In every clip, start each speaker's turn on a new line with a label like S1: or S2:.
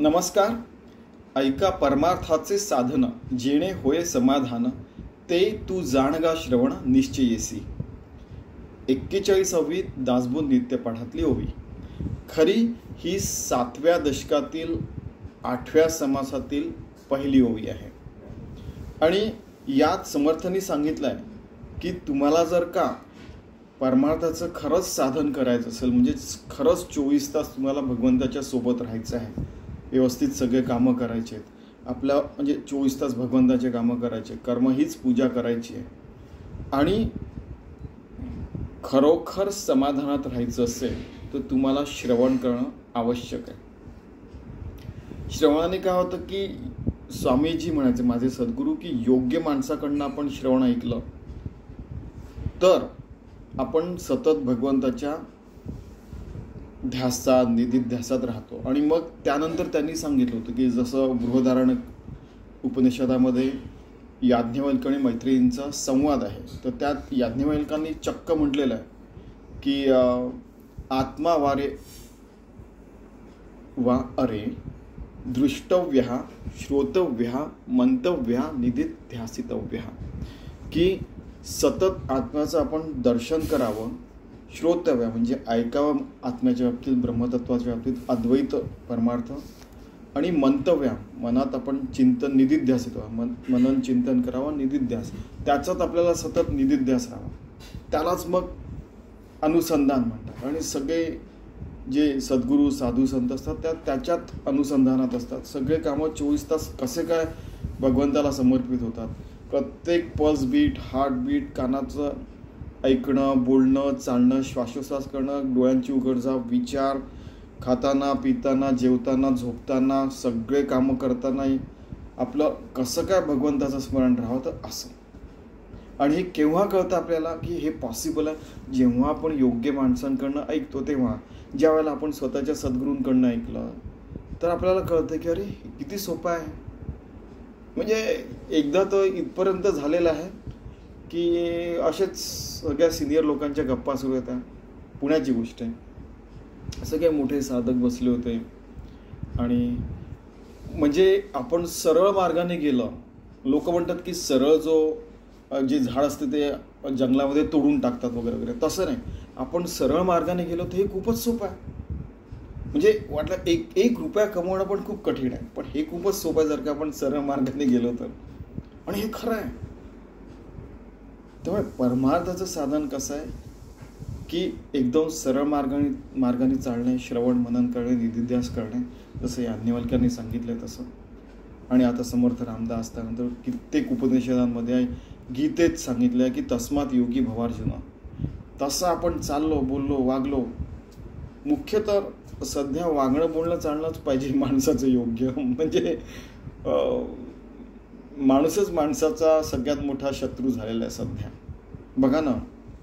S1: नमस्कार. ऐका परमार्थाचे साधन, जेणे होय समाधान, ते तू जाणगा श्रवण निश्चयेसी. 41वी दासबोध नित्यपाठातली ओवी. खरी ही 7व्या दशकातील 8व्या समासातील पहिली ओवी आहे आणि यात समर्थांनी सांगितलंय की तुम्हाला जर का परमार्थाचं खरंच साधन करायचं असेल, म्हणजे खरंच 24 तास तुम्हाला भगवंताच्या सोबत राहायचं आहे, व्यवस्थित सगळे कामं करायचे आहेत, आपल्या म्हणजे 24 तास भगवंताचे कामं करायचे, कर्म हीच पूजा करायची आहे आणि खरोखर समाधानात राहायचं असेल तर तुम्हाला श्रवण करणं आवश्यक आहे. श्रवणाने काय होतं की स्वामीजी म्हणायचे, माझे सद्गुरू, की योग्य माणसाकडनं आपण श्रवण ऐकलं तर आपण सतत भगवंताच्या ध्यासात निधिध्यासात राहतो. आणि मग त्यानंतर त्यांनी सांगितलं होतं की जसं बृहदारण्यक उपनिषदामध्ये याज्ञवल्क्य आणि मैत्रेयींचा संवाद आहे, तर त्यात याज्ञवल्क्यांनी चक्क म्हटलेलं आहे की आत्मा वारे वा अरे दृष्टव्य श्रोतव्य मंतव्य निधिध्यासितव्य, की सतत आत्म्याचं आपण दर्शन करावं, श्रोतव्य म्हणजे ऐकावं आत्म्याच्या बाबतीत, ब्रह्मतत्वाच्या बाबतीत, अद्वैत परमार्थ, आणि मंतव्य मनात आपण चिंतन निधिध्यासित मनन चिंतन करावं, निधिध्यास त्याच्यात आपल्याला सतत निधिध्यास राहावा, त्यालाच मग अनुसंधान म्हणतात. आणि सगळे जे सद्गुरू साधू संत असतात त्याच्यात अनुसंधानात असतात. सगळे कामं 24 तास कसे काय भगवंताला समर्पित होतात. प्रत्येक पल्स बीट, हार्टबीट, कानाचं ऐकणं, बोलणं, चालणं, श्वासोश्वास करणं, डोळ्यांची उघडझाप, विचार, खाताना पिताना जेवताना झोपताना, सगळे कामं करताना आपलं कसं काय भगवंताचं स्मरण राहावं, तर असं. आणि हे केव्हा कळतं आपल्याला की हे पॉसिबल आहे, जेव्हा आपण योग्य माणसांकडनं ऐकतो. तेव्हा ज्या वेळेला आपण स्वतःच्या सद्गुरूंकडनं ऐकलं तर आपल्याला कळतं की अरे किती सोपं आहे. म्हणजे एकदा तर इथपर्यंत झालेलं आहे की असेच सगळ्या सिनियर लोकांच्या गप्पा सुरू होत्या. पुण्याची गोष्ट आहे. सगळे मोठे साधक बसले होते आणि म्हणजे आपण सरळ मार्गाने गेलं. लोक म्हणतात की सरळ जे झाड असते ते जंगलामध्ये तोडून टाकतात वगैरे वगैरे, तसं नाही. आपण सरळ मार्गाने गेलो तर हे खूपच सोपं आहे. म्हणजे वाटलं एक रुपया कमवणं पण खूप कठीण आहे, पण हे खूपच सोपं आहे जर का आपण सरळ मार्गाने गेलो तर. आणि हे खरं आहे. त्यामुळे परमार्थाचं साधन कसं आहे की एकदम सरळ मार्गाने चालणे, श्रवण मनन करणे, निधिध्यास करणे, जसं याज्ञवल्क्यांनी सांगितलं तसं. आणि आता समर्थ रामदास त्यानंतर कित्येक उपनिषदांमध्ये गीतेत सांगितलं आहे की तस्मात योगी भवार्जुन. तसं आपण चाललो, बोललो, वागलो. मुख्य तर सध्या वागणं बोलणं चालणंच पाहिजे माणसाचं योग्य. म्हणजे माणूसच माणसाचा सगळ्यात मोठा शत्रू झालेला आहे सध्या. बघा ना,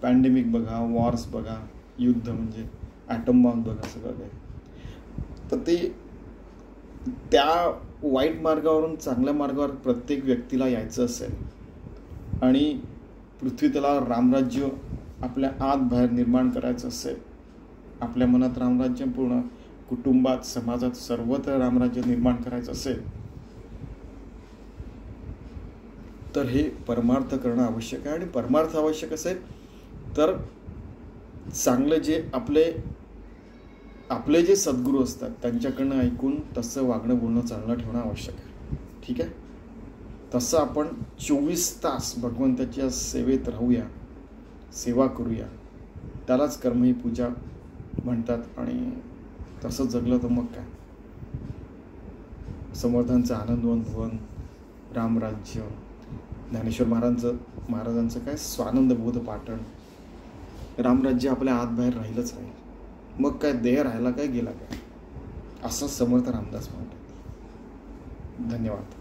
S1: पॅन्डेमिक बघा, वॉर्स बघा, युद्ध म्हणजे ॲटम बॉम्ब बघा, सगळं काही. तर ते त्या वाईट मार्गावरून चांगल्या मार्गावर प्रत्येक व्यक्तीला यायचं असेल आणि पृथ्वी तलावर रामराज्य आपल्या आत बाहेर निर्माण करायचं असेल, आपल्या मनात रामराज्य, पूर्ण कुटुंबात, समाजात, सर्वत्र रामराज्य निर्माण करायचं असेल तर हे परमार्थ करणं आवश्यक आहे. आणि परमार्थ आवश्यक असेल तर चांगले जे आपले जे सद्गुरू असतात त्यांच्याकडनं ऐकून तसं वागणं बोलणं चालणं ठेवणं आवश्यक आहे. ठीक आहे. तसं आपण 24 तास भगवंताच्या सेवेत राहूया, सेवा करूया, त्यालाच कर्म ही पूजा म्हणतात. आणि तसं जगलं तर मग काय, समर्थांचं आनंदवन भवन, रामराज्य, ज्ञानेश्वर महाराजांचं काय स्वानंद बोध पाटण, रामराज्य आपल्या आत बाहेर राहीलच राहील. मग काय देह राहिला काय गेला काय, असं समर्थ रामदास म्हणतात. धन्यवाद.